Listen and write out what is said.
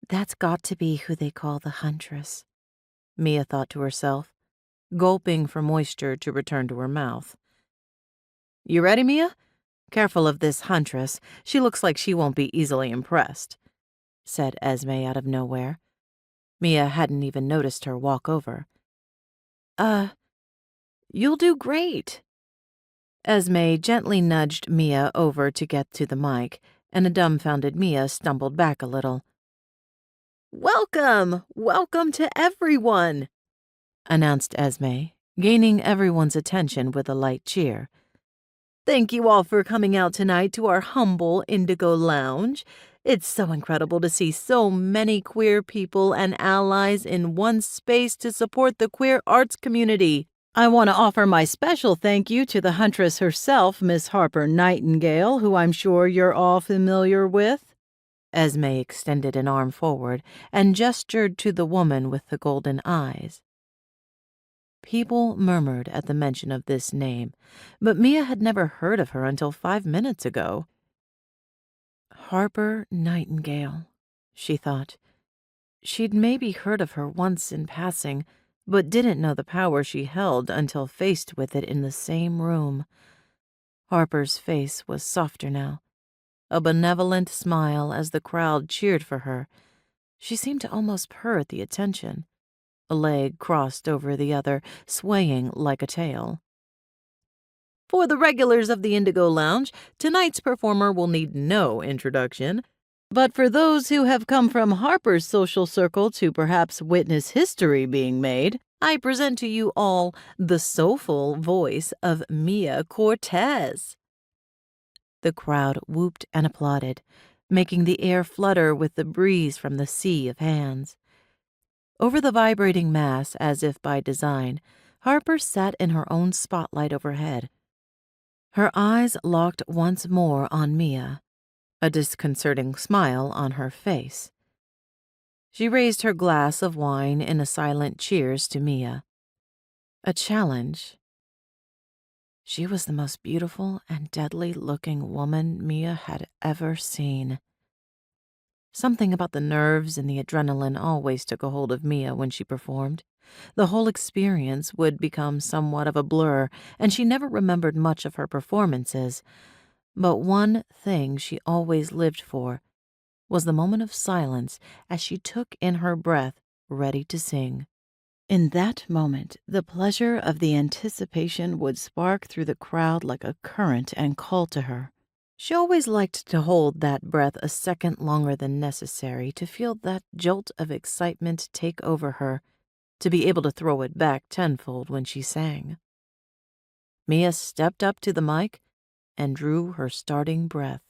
That's got to be who they call the huntress, Mia thought to herself, gulping for moisture to return to her mouth. You ready, Mia? Careful of this huntress. She looks like she won't be easily impressed, said Esme out of nowhere. Mia hadn't even noticed her walk over. You'll do great. Esme gently nudged Mia over to get to the mic, and a dumbfounded Mia stumbled back a little. Welcome! Welcome to everyone! Announced Esme, gaining everyone's attention with a light cheer. Thank you all for coming out tonight to our humble Indigo Lounge. It's so incredible to see so many queer people and allies in one space to support the queer arts community. I want to offer my special thank you to the huntress herself, Miss Harper Nightingale, who I'm sure you're all familiar with. Esme extended an arm forward and gestured to the woman with the golden eyes. People murmured at the mention of this name, but Mia had never heard of her until 5 minutes ago. Harper Nightingale, she thought. She'd maybe heard of her once in passing, but didn't know the power she held until faced with it in the same room. Harper's face was softer now, a benevolent smile as the crowd cheered for her. She seemed to almost purr at the attention, a leg crossed over the other, swaying like a tail. For the regulars of the Indigo Lounge, tonight's performer will need no introduction. But for those who have come from Harper's social circle to perhaps witness history being made, I present to you all the soulful voice of Mia Cortés. The crowd whooped and applauded, making the air flutter with the breeze from the sea of hands. Over the vibrating mass, as if by design, Harper sat in her own spotlight overhead. Her eyes locked once more on Mia, a disconcerting smile on her face. She raised her glass of wine in a silent cheers to Mia. A challenge. She was the most beautiful and deadly-looking woman Mia had ever seen. Something about the nerves and the adrenaline always took a hold of Mia when she performed. The whole experience would become somewhat of a blur, and she never remembered much of her performances. But one thing she always lived for was the moment of silence as she took in her breath, ready to sing. In that moment, the pleasure of the anticipation would spark through the crowd like a current and call to her. She always liked to hold that breath a second longer than necessary to feel that jolt of excitement take over her, to be able to throw it back tenfold when she sang. Mia stepped up to the mic and drew her starting breath.